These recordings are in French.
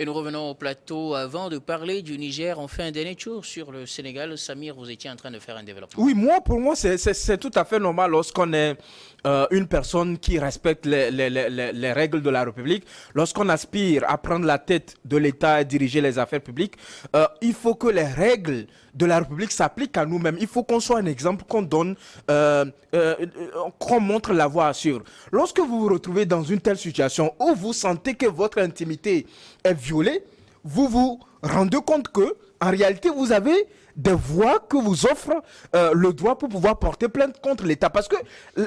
Et nous revenons au plateau avant de parler du Niger. On fait un dernier tour sur le Sénégal. Samir, vous étiez en train de faire un développement. Oui, pour moi, c'est tout à fait normal lorsqu'on est une personne qui respecte les règles de la République. Lorsqu'on aspire à prendre la tête de l'État et diriger les affaires publiques, il faut que les règles de la République s'appliquent à nous-mêmes. Il faut qu'on soit un exemple, qu'on donne, qu'on montre la voie à suivre. Lorsque vous vous retrouvez dans une telle situation où vous sentez que votre intimité est violée, vous vous rendez compte que, en réalité, vous avez des voies que vous offre le droit pour pouvoir porter plainte contre l'État. Parce que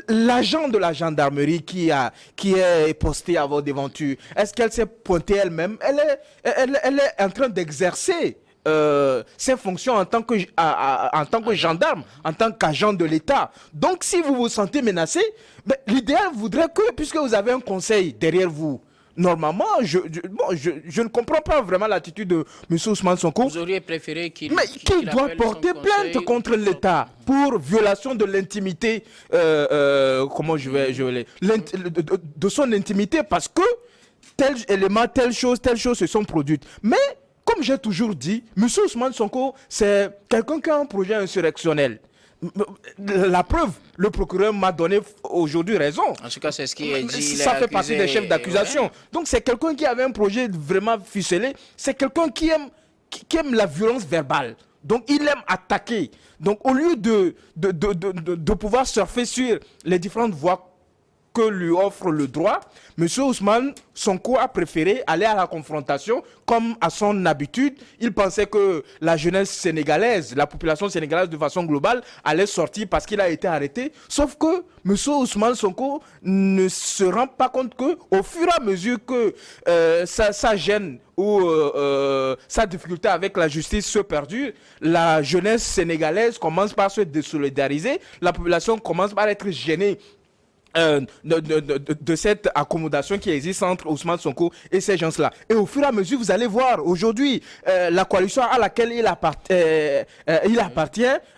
l'agent de la gendarmerie qui est posté à votre devanture, est-ce qu'elle s'est pointée elle-même? Elle est en train d'exercer ses fonctions en tant que gendarme, en tant qu'agent de l'État. Donc, si vous vous sentez menacé, ben, l'idéal voudrait que, puisque vous avez un conseil derrière vous, normalement, je ne comprends pas vraiment l'attitude de M. Ousmane Sonko. Vous auriez préféré qu'il Mais qu'il doit porter plainte contre l'État pour violation de l'intimité, comment de son intimité, parce que tel élément, telle chose se sont produites. Mais, comme j'ai toujours dit, M. Ousmane Sonko, c'est quelqu'un qui a un projet insurrectionnel. La preuve, le procureur m'a donné aujourd'hui raison. En tout cas, c'est ce qui est dit. Ça fait partie des chefs d'accusation. Ouais. Donc, c'est quelqu'un qui avait un projet vraiment ficelé. C'est quelqu'un qui aime la violence verbale. Donc, il aime attaquer. Donc, au lieu de pouvoir surfer sur les différentes voies que lui offre le droit, M. Ousmane Sonko a préféré aller à la confrontation comme à son habitude. Il pensait que la jeunesse sénégalaise, la population sénégalaise de façon globale allait sortir parce qu'il a été arrêté. Sauf que M. Ousmane Sonko ne se rend pas compte que au fur et à mesure que sa gêne ou sa difficulté avec la justice se perdure, la jeunesse sénégalaise commence par se désolidariser, la population commence par être gênée de cette accommodation qui existe entre Ousmane Sonko et ces gens-là. Et au fur et à mesure, vous allez voir, aujourd'hui, la coalition à laquelle il appartient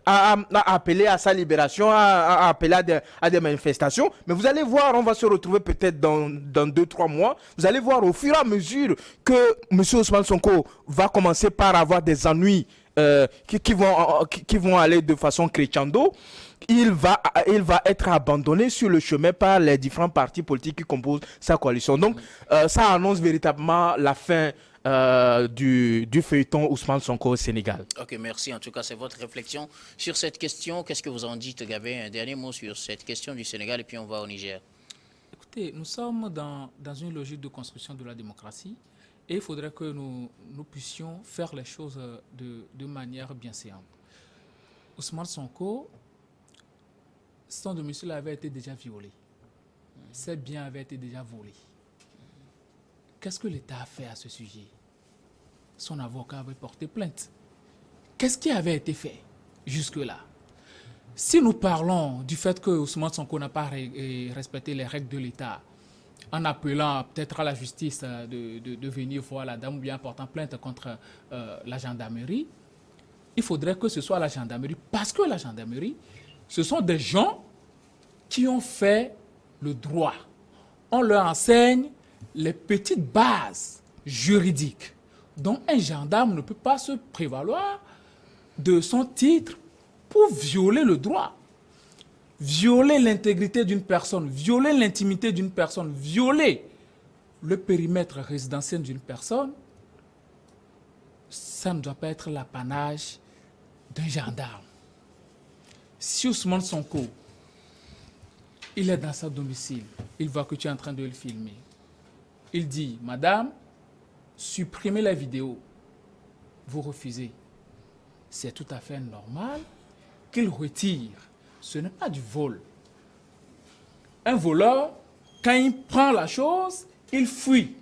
a appelé à sa libération, a appelé à des manifestations. Mais vous allez voir, on va se retrouver peut-être dans 2-3 mois, vous allez voir au fur et à mesure que M. Ousmane Sonko va commencer par avoir des ennuis qui vont aller de façon crescendo. Il va être abandonné sur le chemin par les différents partis politiques qui composent sa coalition. Donc, ça annonce véritablement la fin du feuilleton Ousmane Sonko au Sénégal. Ok, merci. En tout cas, c'est votre réflexion sur cette question. Qu'est-ce que vous en dites, Gabé? Un dernier mot sur cette question du Sénégal et puis on va au Niger. Écoutez, nous sommes dans une logique de construction de la démocratie et il faudrait que nous puissions faire les choses de manière bienséante. Ousmane Sonko, son domicile avait été déjà violé. Ses biens avaient été déjà volés. Qu'est-ce que l'État a fait à ce sujet? Son avocat avait porté plainte. Qu'est-ce qui avait été fait jusque-là? Si nous parlons du fait que Ousmane Sonko n'a pas respecté les règles de l'État, en appelant peut-être à la justice de venir voir la dame ou bien portant plainte contre la gendarmerie, il faudrait que ce soit la gendarmerie, parce que la gendarmerie, ce sont des gens qui ont fait le droit. On leur enseigne les petites bases juridiques. Donc un gendarme ne peut pas se prévaloir de son titre pour violer le droit. Violer l'intégrité d'une personne, violer l'intimité d'une personne, violer le périmètre résidentiel d'une personne, ça ne doit pas être l'apanage d'un gendarme. Si Ousmane Sonko, il est dans son domicile, il voit que tu es en train de le filmer. Il dit, madame, supprimez la vidéo. Vous refusez. C'est tout à fait normal qu'il retire. Ce n'est pas du vol. Un voleur, quand il prend la chose, il fuit.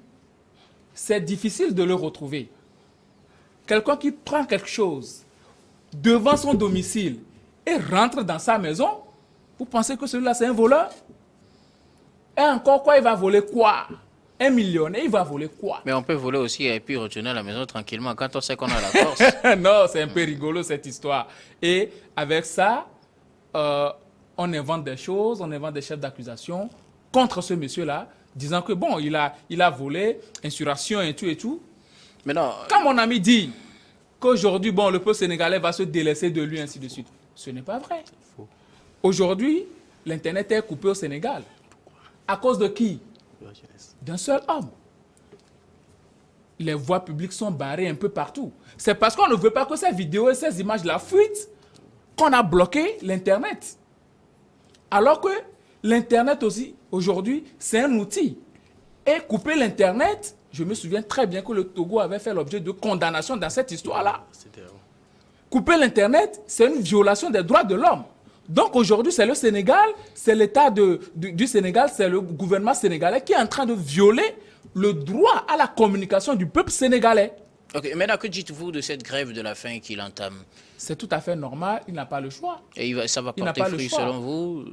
C'est difficile de le retrouver. Quelqu'un qui prend quelque chose devant son domicile et rentre dans sa maison, vous pensez que celui-là c'est un voleur? Et encore quoi, il va voler quoi? 1 millionnaire, il va voler quoi? Mais on peut voler aussi et puis retourner à la maison tranquillement quand on sait qu'on a la force. Non, c'est un peu rigolo cette histoire. Et avec ça, on invente des choses, on invente des chefs d'accusation contre ce monsieur-là, disant que bon, il a volé, insurrection et tout et tout. Maintenant, Quand mon ami dit qu'aujourd'hui, bon, le peuple sénégalais va se délaisser de lui, ainsi de suite, ce n'est pas vrai. Aujourd'hui, l'Internet est coupé au Sénégal. À cause de qui? D'un seul homme. Les voies publiques sont barrées un peu partout. C'est parce qu'on ne veut pas que ces vidéos et ces images-là fuitent qu'on a bloqué l'Internet. Alors que l'Internet aussi, aujourd'hui, c'est un outil. Et couper l'Internet, je me souviens très bien que le Togo avait fait l'objet de condamnation dans cette histoire-là. Couper l'Internet, c'est une violation des droits de l'homme. Donc aujourd'hui, c'est le Sénégal, c'est l'État du Sénégal, c'est le gouvernement sénégalais qui est en train de violer le droit à la communication du peuple sénégalais. ok, maintenant, que dites-vous de cette grève de la faim qu'il entame? C'est tout à fait normal, il n'a pas le choix. Et ça va Il n'a porter pas le fruit choix. selon vous?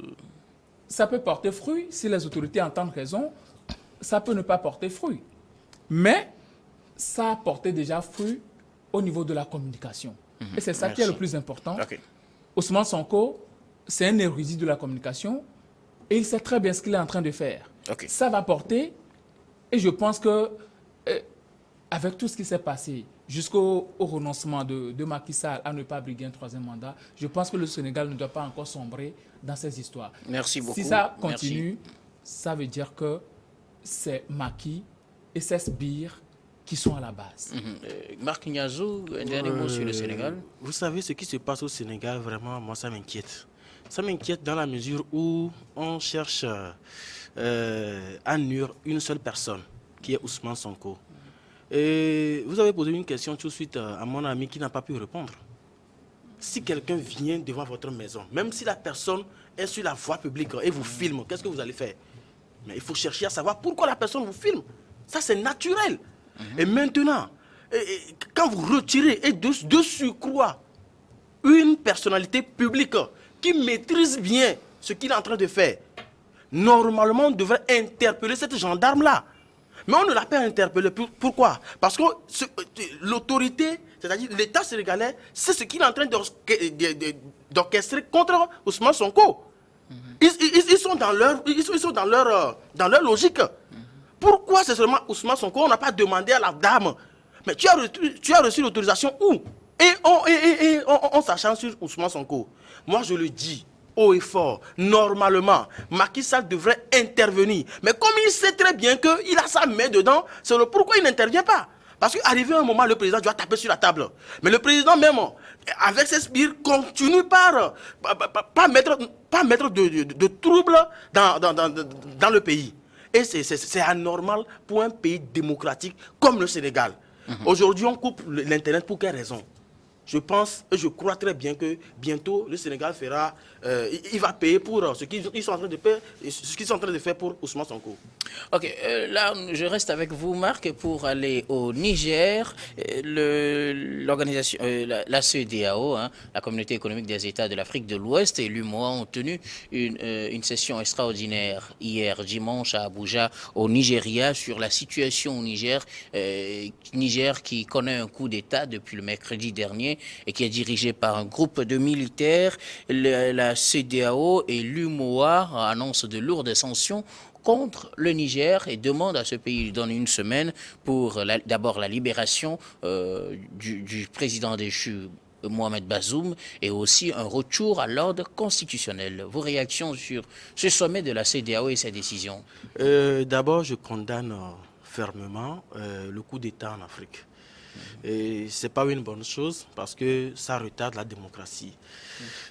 Ça peut porter fruit si les autorités entendent raison, ça peut ne pas porter fruit. Mais ça a porté déjà fruit au niveau de la communication. Et c'est ça qui est merci. le plus important. Ok. Ousmane Sonko, c'est un érudit de la communication et il sait très bien ce qu'il est en train de faire. Ok. Ça va porter, et je pense que avec tout ce qui s'est passé, jusqu'au renoncement de Macky Sall à ne pas briguer un troisième mandat, je pense que le Sénégal ne doit pas encore sombrer dans ces histoires. Merci beaucoup. Si ça Merci. continue, ça veut dire que c'est Macky et ses sbires qui sont à la base. Marc Niazou, un dernier mot sur le Sénégal. Vous savez, ce qui se passe au Sénégal, vraiment, moi, ça m'inquiète. Ça m'inquiète dans la mesure où on cherche à nuire une seule personne, qui est Ousmane Sonko. Et vous avez posé une question tout de suite à mon ami qui n'a pas pu répondre. Si quelqu'un vient devant votre maison, même si la personne est sur la voie publique et vous filme, qu'est-ce que vous allez faire? Mais il faut chercher à savoir pourquoi la personne vous filme. Ça, c'est naturel. Et maintenant, quand vous retirez, et de surcroît, une personnalité publique qui maîtrise bien ce qu'il est en train de faire, normalement, on devrait interpeller cette gendarme-là. Mais on ne l'a pas interpellé. Pourquoi? Parce que l'autorité, c'est-à-dire l'État sénégalais, c'est ce qu'il est en train d'orchestrer contre Ousmane Sonko. Ils sont dans leur logique. Pourquoi c'est seulement Ousmane Sonko? On n'a pas demandé à la dame. Mais tu as reçu l'autorisation où? Et on s'acharne sur Ousmane Sonko. Moi, je le dis haut et fort, normalement, Macky Sall devrait intervenir. Mais comme il sait très bien qu'il a sa main dedans, c'est le pourquoi il n'intervient pas. Parce qu'arrivé un moment, le président doit taper sur la table. Mais le président même, avec ses sbires, continue par pas mettre de troubles dans le pays. Et c'est anormal pour un pays démocratique comme le Sénégal. Aujourd'hui, on coupe l'Internet pour quelle raison? Je pense et je crois très bien que bientôt le Sénégal fera, il va payer pour ce qu'ils sont en train de faire, ce qu'ils sont en train de faire pour Ousmane Sonko. Ok, là, je reste avec vous, Marc, pour aller au Niger. L'organisation, la CEDEAO, la Communauté économique des États de l'Afrique de l'Ouest, et l'UMOA ont tenu une session extraordinaire hier dimanche à Abuja, au Nigeria, sur la situation au Niger. Niger qui connaît un coup d'État depuis le mercredi dernier et qui est dirigé par un groupe de militaires. La CEDEAO et l'UMOA annoncent de lourdes sanctions contre le Niger et demande à ce pays de donner une semaine pour d'abord la libération du président déchu Mohamed Bazoum et aussi un retour à l'ordre constitutionnel. Vos réactions sur ce sommet de la CEDEAO et ses décisions? D'abord, je condamne fermement le coup d'État en Afrique. Et ce n'est pas une bonne chose parce que ça retarde la démocratie.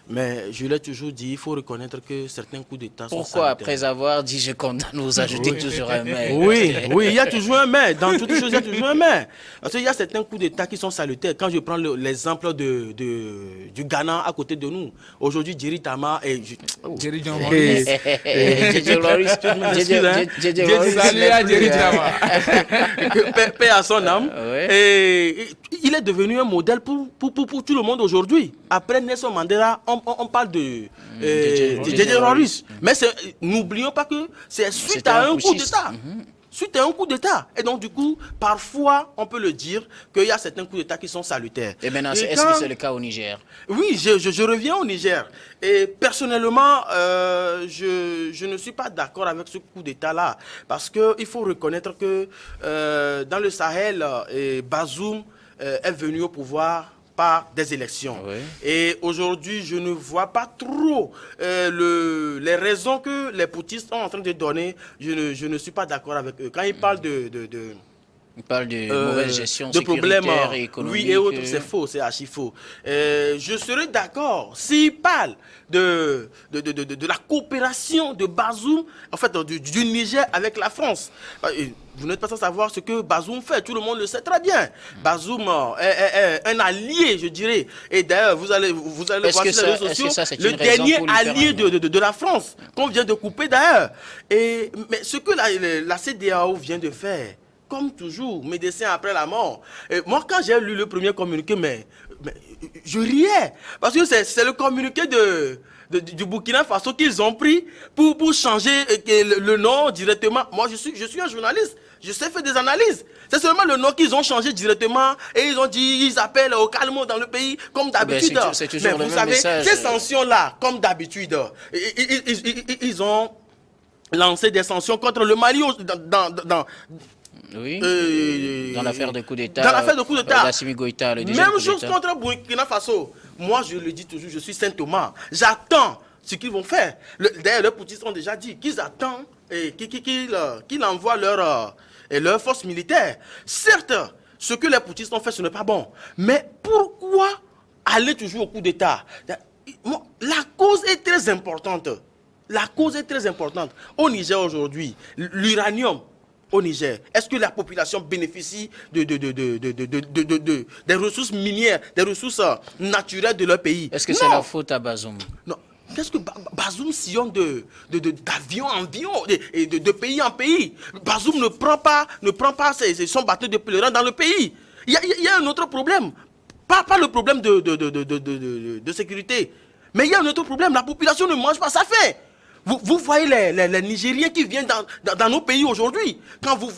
Mais je l'ai toujours dit, il faut reconnaître que certains coups d'État sont Pourquoi, salutaires. après avoir dit je condamne, vous ajoutez toujours un mais? Oui, il y a toujours un mais. Dans toutes les choses, il y a toujours un mais. Parce qu'il y a certains coups d'État qui sont salutaires. Quand je prends l'exemple du Ghana à côté de nous, aujourd'hui, Jerry Tama et... Jerry John Et- J.J. Loris, J.J. Loris. Salut à Jerry Jama. paix à son âme. Ouais. Et il est devenu un modèle pour tout le monde aujourd'hui. Après Nelson Mandela, on parle de J.J. J.J. Loris. Mais n'oublions pas que c'est suite C'était à un un coup putschiste. d'État. suite à un coup d'État. Et donc, du coup, parfois, on peut le dire qu'il y a certains coups d'État qui sont salutaires. Et maintenant, Et est-ce que c'est le cas au Niger? Oui, je reviens au Niger. Et personnellement, je ne suis pas d'accord avec ce coup d'État-là. Parce qu'il faut reconnaître que dans le Sahel, Bazoum est venu au pouvoir par des élections. Oui. Et aujourd'hui, je ne vois pas trop les raisons que les poutistes sont en train de donner. Je ne suis pas d'accord avec eux. Quand ils parlent On parle de mauvaise gestion de problèmes, sécuritaire et économique. oui et autres, c'est faux, c'est archi faux. Je serais d'accord s'ils parlent de la coopération de Bazoum, en fait, du Niger avec la France. Vous n'êtes pas sans savoir ce que Bazoum fait, tout le monde le sait très bien. Bazoum est un allié, je dirais. Et d'ailleurs, vous allez le voir sur les réseaux sociaux, le dernier allié de la France, qu'on vient de couper d'ailleurs. Mais ce que la CEDEAO vient de faire, comme toujours, médecin après la mort. Et moi, quand j'ai lu le premier communiqué, mais je riais. Parce que c'est le communiqué du Burkina Faso qu'ils ont pris pour changer le nom directement. Moi, je suis un journaliste. Je sais faire des analyses. C'est seulement le nom qu'ils ont changé directement. Et ils ont dit, ils appellent au calme dans le pays, comme d'habitude. Mais vous savez, ces sanctions-là, comme d'habitude, ils ont lancé des sanctions contre le Mali oui, dans l'affaire de coup d'État. Dans l'affaire de coup d'État. Même chose contre Burkina Faso. Moi, je le dis toujours, je suis Saint Thomas. J'attends ce qu'ils vont faire. D'ailleurs, les poutistes ont déjà dit qu'ils attendent et qu'ils envoient leurs forces militaires. Certes, ce que les poutistes ont fait, ce n'est pas bon. Mais pourquoi aller toujours au coup d'État? La cause est très importante. La cause est très importante. Au Niger aujourd'hui, l'uranium, au Niger, est-ce que la population bénéficie des ressources minières, des ressources naturelles de leur pays? Est-ce que c'est la faute à Bazoum? Non. Qu'est-ce que Bazoum sillonne d'avion en avion, et de pays en pays? Bazoum ne prend pas son bateau de pèlerin dans le pays. Il y a un autre problème. Pas le problème de sécurité, mais il y a un autre problème. La population ne mange pas sa faim. Vous voyez les Nigériens qui viennent dans nos pays aujourd'hui. Quand vous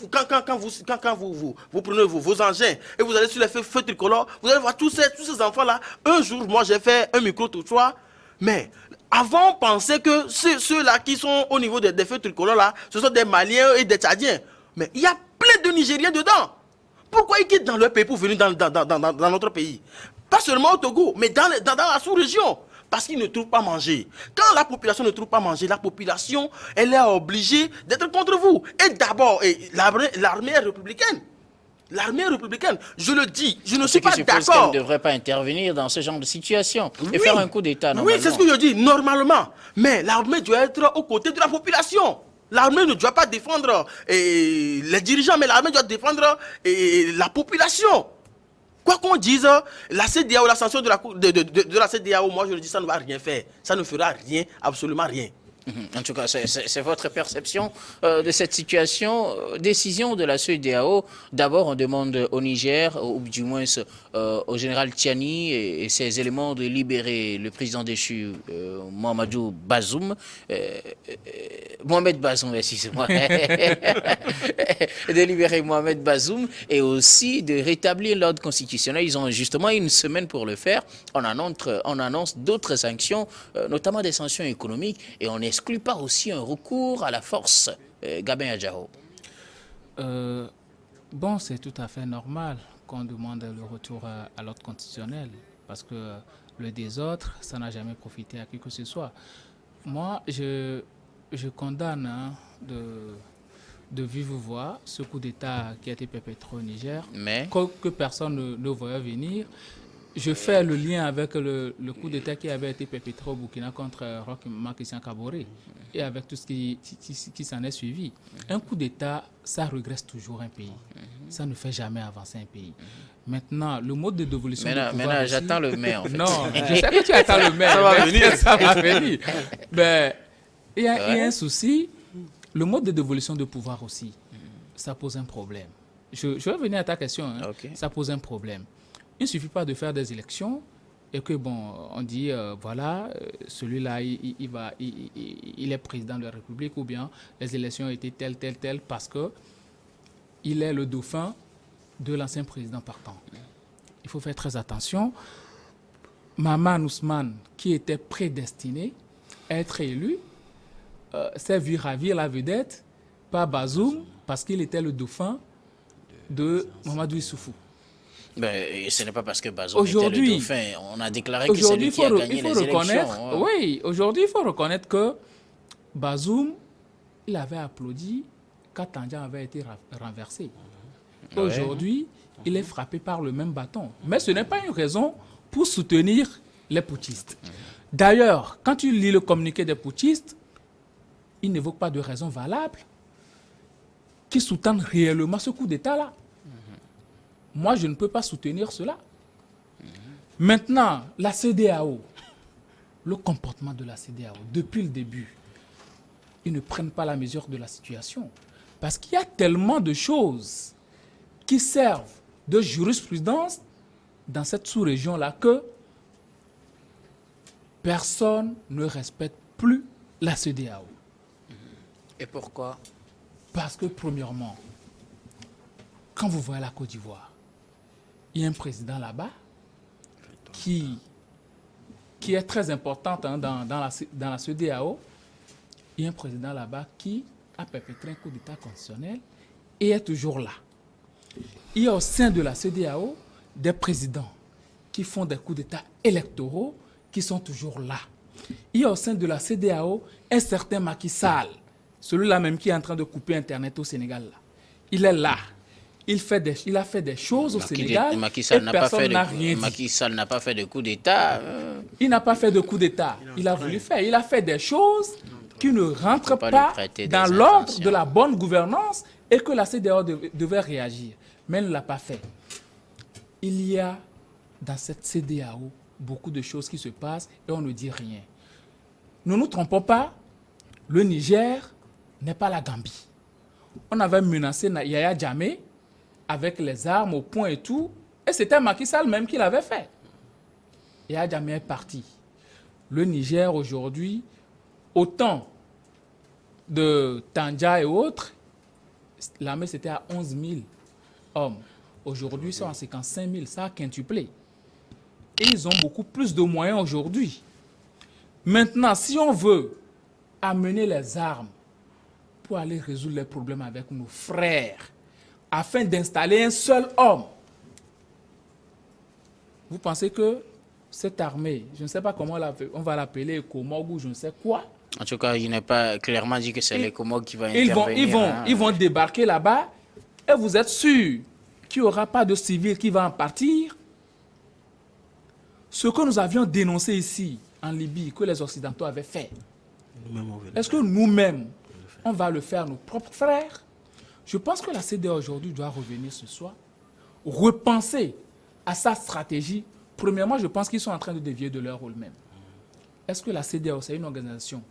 prenez vos engins et vous allez sur les feux tricolores, vous allez voir tous ces enfants-là. Un jour, moi, j'ai fait un micro-trottoir. Mais avant, on pensait que ceux-là qui sont au niveau des feux tricolores-là, ce sont des Maliens et des Tchadiens. Mais il y a plein de Nigériens dedans. Pourquoi ils quittent dans leur pays pour venir dans notre pays? Pas seulement au Togo, mais dans la sous-région. Parce qu'ils ne trouvent pas à manger. Quand la population ne trouve pas à manger, la population, elle est obligée d'être contre vous. Et d'abord, l'armée républicaine. L'armée républicaine, je le dis, je ne suis pas d'accord. qu'elle ne devrait pas intervenir dans ce genre de situation et faire un coup d'État, normalement. Oui, c'est ce que je dis, normalement. Mais l'armée doit être aux côtés de la population. L'armée ne doit pas défendre les dirigeants, mais l'armée doit défendre la population. Quoi qu'on dise, la CEDEAO, la sanction de la CEDEAO, moi je le dis, ça ne va rien faire. Ça ne fera rien, absolument rien. En tout cas, c'est votre perception de cette situation. Décision de la CEDEAO. D'abord, on demande au Niger, ou du moins au général Tiani et ses éléments de libérer le président déchu, Mahamadou Bazoum. Mohamed Bazoum, excusez-moi. De libérer Mohamed Bazoum et aussi de rétablir l'ordre constitutionnel. Ils ont justement une semaine pour le faire. On annonce d'autres sanctions, notamment des sanctions économiques, et on n'exclut pas aussi un recours à la force, Gabin Adjao. Bon, c'est tout à fait normal qu'on demande le retour à l'ordre constitutionnel, parce que le désordre, ça n'a jamais profité à qui que ce soit. Moi, je condamne de vive voix ce coup d'État qui a été perpétré au Niger, mais que personne ne voyait venir. Je fais le lien avec le coup d'État qui avait été perpétré au Burkina contre Roch Marc Christian Kaboré et avec tout ce qui s'en est suivi. Un coup d'État, ça regresse toujours un pays. Ça ne fait jamais avancer un pays. Maintenant, le mode de dévolution du pouvoir... Maintenant, j'attends le maire, en fait. Non, je sais que tu attends le maire. Ça va venir. Mais il y a un souci. Le mode de dévolution de pouvoir aussi, ça pose un problème. Je vais venir à ta question. Hein. Okay. Ça pose un problème. Il ne suffit pas de faire des élections et que, bon, on dit, voilà, celui-là, il est président de la République, ou bien les élections ont été telles, parce que il est le dauphin de l'ancien président partant. Il faut faire très attention. Maman Ousmane, qui était prédestiné à être élu, s'est vu ravir la vedette par Bazoum parce qu'il était le dauphin de Mamadou Issoufou. Mais ce n'est pas parce que Bazoum était le dauphin. On a déclaré que c'est lui qui a gagné les élections. Oui, aujourd'hui, il faut reconnaître que Bazoum, il avait applaudi quand Tandja avait été renversé. Aujourd'hui, il est frappé par le même bâton. Mais ce n'est pas une raison pour soutenir les putschistes. D'ailleurs, quand tu lis le communiqué des putschistes, il n'évoque pas de raison valable qui sous-tendent réellement ce coup d'État-là. Moi, je ne peux pas soutenir cela. Maintenant, la CEDEAO, le comportement de la CEDEAO, depuis le début, ils ne prennent pas la mesure de la situation. Parce qu'il y a tellement de choses qui servent de jurisprudence dans cette sous-région-là que personne ne respecte plus la CEDEAO. Et pourquoi? Parce que, premièrement, quand vous voyez la Côte d'Ivoire, il y a un président là-bas qui est très important dans la CEDEAO. Il y a un président là-bas qui a perpétré un coup d'État constitutionnel et est toujours là. Il y a au sein de la CEDEAO des présidents qui font des coups d'État électoraux qui sont toujours là. Il y a au sein de la CEDEAO un certain Macky Sall, celui-là même qui est en train de couper Internet au Sénégal. Là. Il est là. Il a fait des choses au Sénégal et personne n'a rien dit. Macky Sall n'a pas fait de coup d'État. Il n'a pas fait de coup d'État. Il a voulu faire. Il a fait des choses qui ne rentrent pas dans l'ordre de la bonne gouvernance et que la CEDEAO devait réagir. Mais elle ne l'a pas fait. Il y a dans cette CEDEAO beaucoup de choses qui se passent et on ne dit rien. Ne nous trompons pas, le Niger n'est pas la Gambie. On avait menacé Yaya Jammeh avec les armes au poing et tout, et c'était Macky Sall même qui l'avait fait. Yaya Jammeh est parti. Le Niger aujourd'hui, autant de Tandja et autres, l'armée c'était à 11 000 hommes. Aujourd'hui, ils sont à 55 000, ça a quintuplé. Et ils ont beaucoup plus de moyens aujourd'hui. Maintenant, si on veut amener les armes pour aller résoudre les problèmes avec nos frères, afin d'installer un seul homme, vous pensez que cette armée, je ne sais pas comment on va l'appeler, Ekomog ou je ne sais quoi. En tout cas, il n'est pas clairement dit que c'est l'Ekomog qui va intervenir. Ils vont débarquer là-bas et vous êtes sûr qu'il n'y aura pas de civils qui va en partir. Ce que nous avions dénoncé ici, en Libye, que les Occidentaux avaient fait, est-ce que nous-mêmes, on va le faire nos propres frères? Je pense que la CEDEAO aujourd'hui doit revenir ce soir, repenser à sa stratégie. Premièrement, je pense qu'ils sont en train de dévier de leur rôle même. Est-ce que la CEDEAO, c'est une organisation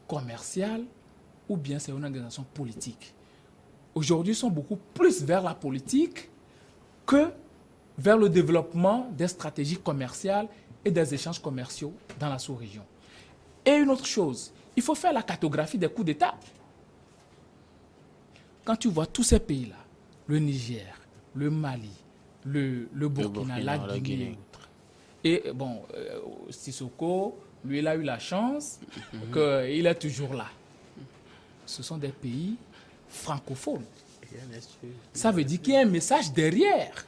commerciale ou bien c'est une organisation politique? Aujourd'hui, ils sont beaucoup plus vers la politique que vers le développement des stratégies commerciales et des échanges commerciaux dans la sous-région. Et une autre chose, il faut faire la cartographie des coups d'État. Quand tu vois tous ces pays-là, le Niger, le Mali, le Burkina, la Guinée, et bon, Sissoko, lui, il a eu la chance qu'il est toujours là. Ce sont des pays francophones. Ça veut dire qu'il y a un message derrière.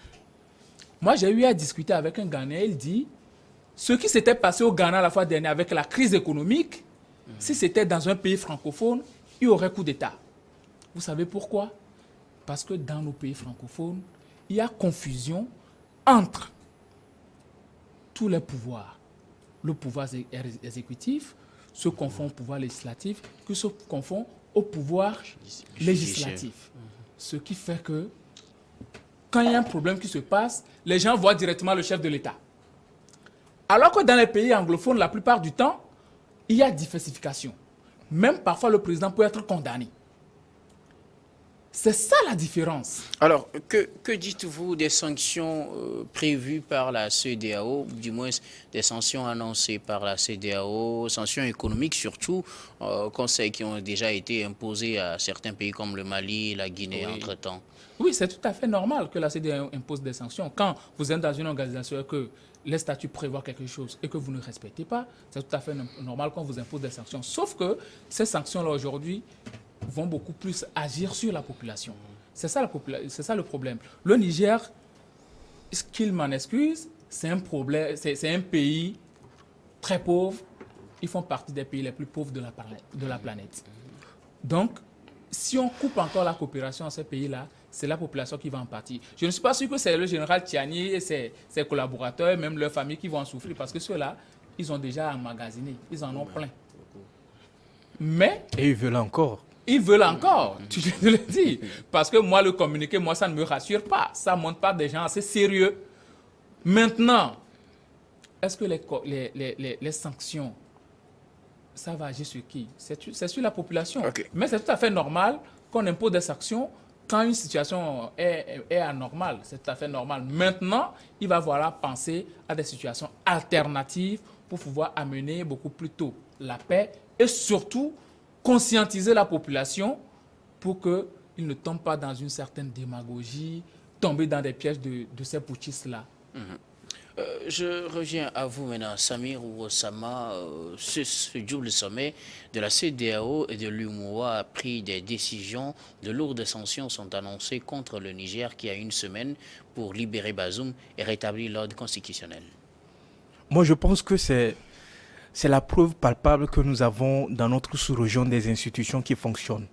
Moi, j'ai eu à discuter avec un Ghanéen, il dit, ce qui s'était passé au Ghana la fois dernière avec la crise économique, si c'était dans un pays francophone, il y aurait coup d'État. Vous savez pourquoi? Parce que dans nos pays francophones, il y a confusion entre tous les pouvoirs. Le pouvoir exécutif se confond au pouvoir législatif, qui se confond au pouvoir législatif. Ce qui fait que quand il y a un problème qui se passe, les gens voient directement le chef de l'État. Alors que dans les pays anglophones, la plupart du temps, il y a diversification. Même parfois, le président peut être condamné. C'est ça la différence. Alors, que dites-vous des sanctions prévues par la CEDEAO, du moins des sanctions annoncées par la CEDEAO, sanctions économiques surtout, conseils qui ont déjà été imposés à certains pays comme le Mali et la Guinée entre-temps? Oui, c'est tout à fait normal que la CEDEAO impose des sanctions. Quand vous êtes dans une organisation et que les statuts prévoient quelque chose et que vous ne respectez pas, c'est tout à fait normal qu'on vous impose des sanctions. Sauf que ces sanctions-là aujourd'hui vont beaucoup plus agir sur la population. C'est ça le problème. Le Niger, qu'il m'en excuse, c'est un problème, c'est un pays très pauvre. Ils font partie des pays les plus pauvres de la planète. Donc, si on coupe encore la coopération à ces pays-là, c'est la population qui va en partir. Je ne suis pas sûr que c'est le général Tiani et ses collaborateurs, même leurs familles qui vont en souffrir, parce que ceux-là, ils ont déjà emmagasiné, ils en ont plein. Mais... Et ils veulent encore. Ils veulent encore, tu le dis. Parce que moi, le communiqué, moi, ça ne me rassure pas. Ça ne montre pas des gens assez sérieux. Maintenant, est-ce que les sanctions, ça va agir sur qui? C'est sur la population. Okay. Mais c'est tout à fait normal qu'on impose des sanctions quand une situation est anormale. C'est tout à fait normal. Maintenant, il va falloir penser à des situations alternatives pour pouvoir amener beaucoup plus tôt la paix et surtout conscientiser la population pour qu'ils ne tombent pas dans une certaine démagogie, tomber dans des pièges de ces putschistes-là. Je reviens à vous maintenant, Samir ou Osama. Ce double sommet de la CEDEAO et de l'UMOA a pris des décisions. De lourdes sanctions sont annoncées contre le Niger qui a une semaine pour libérer Bazoum et rétablir l'ordre constitutionnel. Moi, je pense que c'est la preuve palpable que nous avons dans notre sous-région des institutions qui fonctionnent.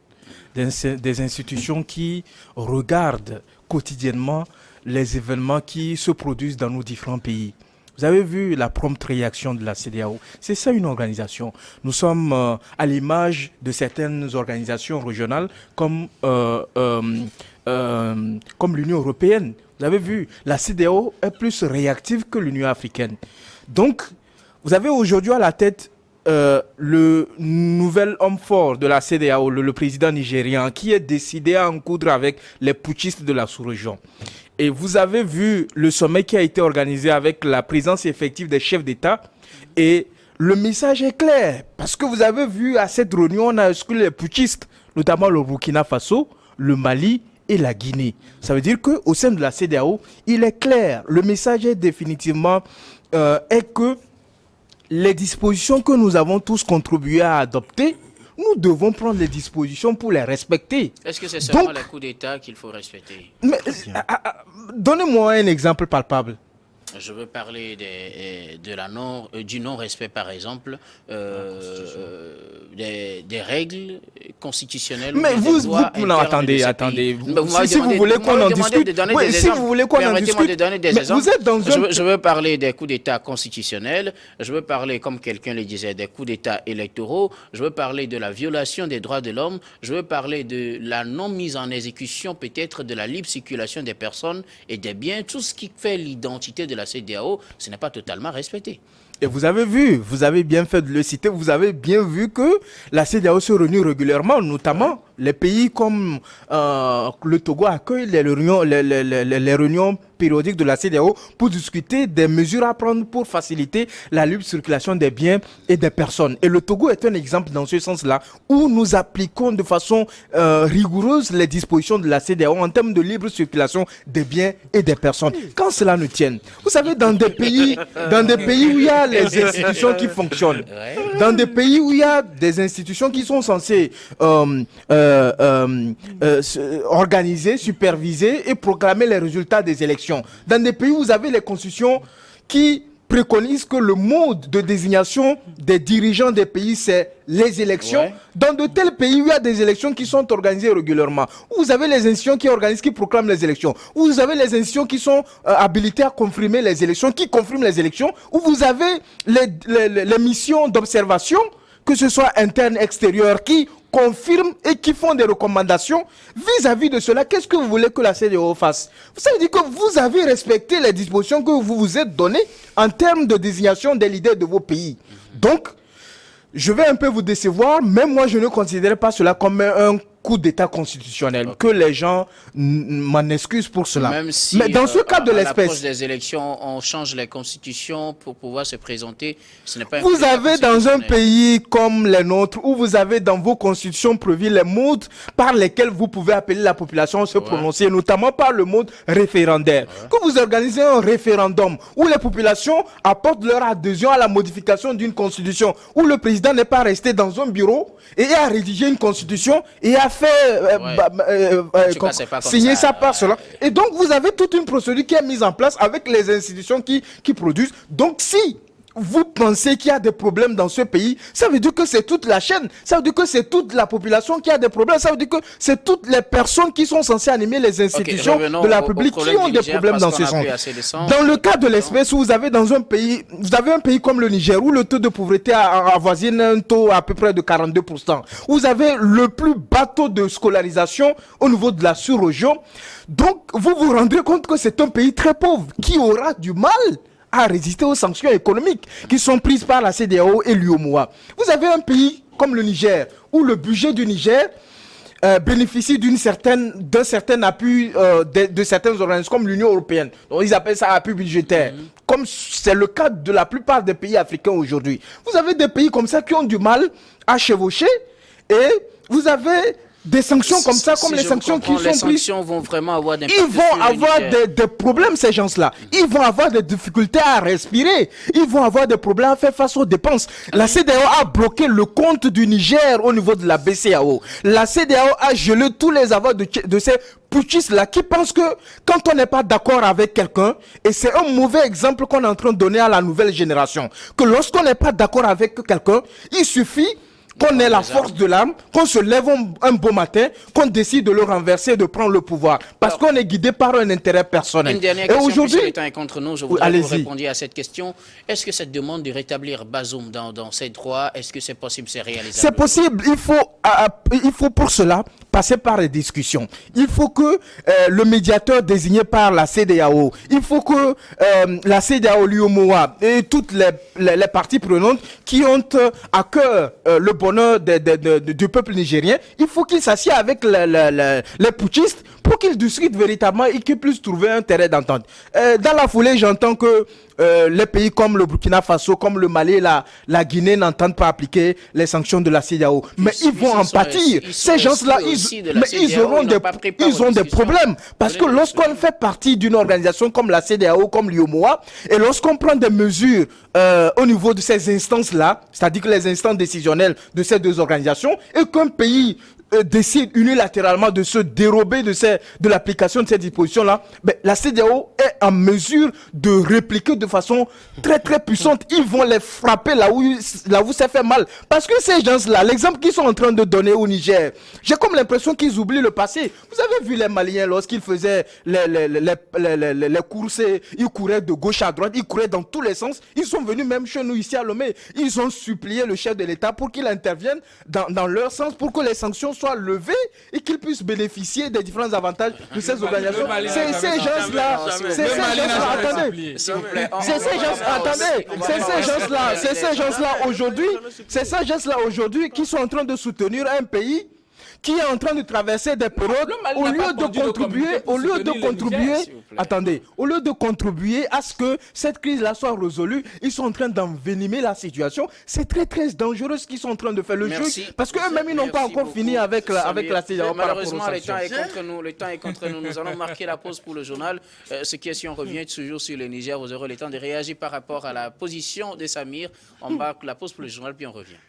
Des institutions qui regardent quotidiennement les événements qui se produisent dans nos différents pays. Vous avez vu la prompte réaction de la CEDEAO. C'est ça une organisation. Nous sommes à l'image de certaines organisations régionales comme l'Union européenne. Vous avez vu, la CEDEAO est plus réactive que l'Union africaine. Donc, vous avez aujourd'hui à la tête le nouvel homme fort de la CEDEAO, le président nigérian, qui est décidé à en coudre avec les putschistes de la sous-région. Et vous avez vu le sommet qui a été organisé avec la présence effective des chefs d'État. Et le message est clair. Parce que vous avez vu à cette réunion, on a exclu les putschistes, notamment le Burkina Faso, le Mali et la Guinée. Ça veut dire qu'au sein de la CEDEAO, il est clair. Le message est définitivement est que les dispositions que nous avons tous contribué à adopter, nous devons prendre les dispositions pour les respecter. Est-ce que c'est seulement les coups d'État qu'il faut respecter? Mais, donnez-moi un exemple palpable. Je veux parler du non-respect, par exemple, des règles constitutionnelles. Mais attendez. Si vous voulez qu'on en discute, si vous voulez qu'on en discute, de donner des exemples. Vous êtes dans je veux parler des coups d'État constitutionnels. Je veux parler, comme quelqu'un le disait, des coups d'État électoraux. Je veux parler de la violation des droits de l'homme. Je veux parler de la non-mise en exécution, peut-être, de la libre circulation des personnes et des biens. Tout ce qui fait l'identité de la CEDEAO, ce n'est pas totalement respecté. Et vous avez vu, vous avez bien fait de le citer, vous avez bien vu que la CEDEAO se réunit régulièrement, notamment les pays comme le Togo accueillent les réunions périodiques de la CEDEAO pour discuter des mesures à prendre pour faciliter la libre circulation des biens et des personnes. Et le Togo est un exemple dans ce sens-là où nous appliquons de façon rigoureuse les dispositions de la CEDEAO en termes de libre circulation des biens et des personnes. Quand cela ne tienne, vous savez, dans des pays où il y a les institutions qui fonctionnent, dans des pays où il y a des institutions qui sont censées organiser, superviser et proclamer les résultats des élections. Dans des pays où vous avez les constitutions qui préconisent que le mode de désignation des dirigeants des pays, c'est les élections. Ouais. Dans de tels pays où il y a des élections qui sont organisées régulièrement, où vous avez les institutions qui organisent, qui proclament les élections, où vous avez les institutions qui sont habilitées à confirmer les élections, qui confirment les élections, où vous avez les missions d'observation, que ce soit interne, extérieure, qui confirment et qui font des recommandations vis-à-vis de cela. Qu'est-ce que vous voulez que la CEDEAO fasse? Ça veut dire que vous avez respecté les dispositions que vous vous êtes données en termes de désignation des leaders de vos pays. Donc, je vais un peu vous décevoir, même moi je ne considère pas cela comme un coup d'État constitutionnel. Que les gens m'en excusent pour cela. Même si, mais dans ce cas de à l'espèce, l'approche des élections, on change les constitutions pour pouvoir se présenter, ce n'est pas un vous coup d'État avez dans un constitutionnel. pays comme les nôtres, où vous avez dans vos constitutions prévues les modes par lesquels vous pouvez appeler la population à se prononcer, notamment par le mode référendaire. Que vous organisez un référendum où les populations apportent leur adhésion à la modification d'une constitution, où le président n'est pas resté dans un bureau et a rédigé une constitution et a fait signer ça par cela. Et donc vous avez toute une procédure qui est mise en place avec les institutions qui produisent. Donc si vous pensez qu'il y a des problèmes dans ce pays, ça veut dire que c'est toute la chaîne, ça veut dire que c'est toute la population qui a des problèmes, ça veut dire que c'est toutes les personnes qui sont censées animer les institutions de la République qui ont des problèmes dans ce sens. Dans le cas de l'espèce où vous avez dans un pays, vous avez un pays comme le Niger où le taux de pauvreté avoisine un taux à peu près de 42%. Vous avez le plus bas taux de scolarisation au niveau de la sous-région. Donc vous vous rendrez compte que c'est un pays très pauvre qui aura du mal à résister aux sanctions économiques qui sont prises par la CEDEAO et l'UEMOA. Vous avez un pays comme le Niger, où le budget du Niger bénéficie d'un certain appui de certaines organisations comme l'Union européenne. Donc, ils appellent ça appui budgétaire. Comme c'est le cas de la plupart des pays africains aujourd'hui. Vous avez des pays comme ça qui ont du mal à chevaucher et vous avez des sanctions comme ça, comme les sanctions qui sont prises. Les sanctions vont vraiment avoir des Ils vont avoir des problèmes, ces gens-là. Ils vont avoir des difficultés à respirer. Ils vont avoir des problèmes à faire face aux dépenses. La CEDEAO a bloqué le compte du Niger au niveau de la BCEAO. La CEDEAO a gelé tous les avoirs de ces putschistes-là qui pensent que quand on n'est pas d'accord avec quelqu'un, et c'est un mauvais exemple qu'on est en train de donner à la nouvelle génération, que lorsqu'on n'est pas d'accord avec quelqu'un, il suffit qu'on ait la force de l'âme, qu'on se lève un beau matin, qu'on décide de le renverser et de prendre le pouvoir. Parce qu'on est guidé par un intérêt personnel. Une dernière question, puisque le temps est contre nous, je voudrais que vous répondiez à cette question. Est-ce que cette demande de rétablir Bazoum dans ses droits, est-ce que c'est possible, c'est réalisable? C'est possible. Il faut pour cela passer par les discussions. Il faut que le médiateur désigné par la CEDEAO, il faut que la CEDEAO, l'UEMOA et toutes les parties prenantes qui ont à cœur le bonheur du peuple nigérien, il faut qu'ils s'assiedent avec les putschistes pour qu'ils discutent véritablement et qu'ils puissent trouver un terrain d'entente. Dans la foulée, j'entends que les pays comme le Burkina Faso, comme le Mali, la Guinée n'entendent pas appliquer les sanctions de la CEDEAO. Mais ils vont en pâtir. Ces gens-là, ils ont des problèmes. Parce que lorsqu'on fait partie d'une organisation comme la CEDEAO, comme l'UEMOA, et lorsqu'on prend des mesures au niveau de ces instances-là, c'est-à-dire que les instances décisionnelles de ces deux organisations, et qu'un pays décide unilatéralement de se dérober de l'application de ces dispositions-là, la CEDEAO est en mesure de répliquer de façon très très puissante. Ils vont les frapper là où ça fait mal. Parce que ces gens-là, l'exemple qu'ils sont en train de donner au Niger, j'ai comme l'impression qu'ils oublient le passé. Vous avez vu les Maliens lorsqu'ils faisaient les courses, ils couraient de gauche à droite, ils couraient dans tous les sens. Ils sont venus même chez nous ici à Lomé. Ils ont supplié le chef de l'État pour qu'il intervienne dans leur sens pour que les sanctions soient levées et qu'ils puissent bénéficier des différents avantages de ces organisations. Ces gens-là, attendez, c'est ces gens-là aujourd'hui qui sont en train de soutenir un pays qui est en train de traverser des périodes au lieu de contribuer à ce que cette crise-là soit résolue, ils sont en train d'envenimer la situation. C'est très très dangereux ce qu'ils sont en train de faire le jeu parce qu'eux-mêmes ils n'ont pas encore fini avec la CEDEAO. Malheureusement, le temps est contre nous. Nous allons marquer la pause pour le journal. Ce qui est, si on revient toujours sur le Niger, vous aurez le temps de réagir par rapport à la position de Samir. On marque la pause pour le journal puis on revient.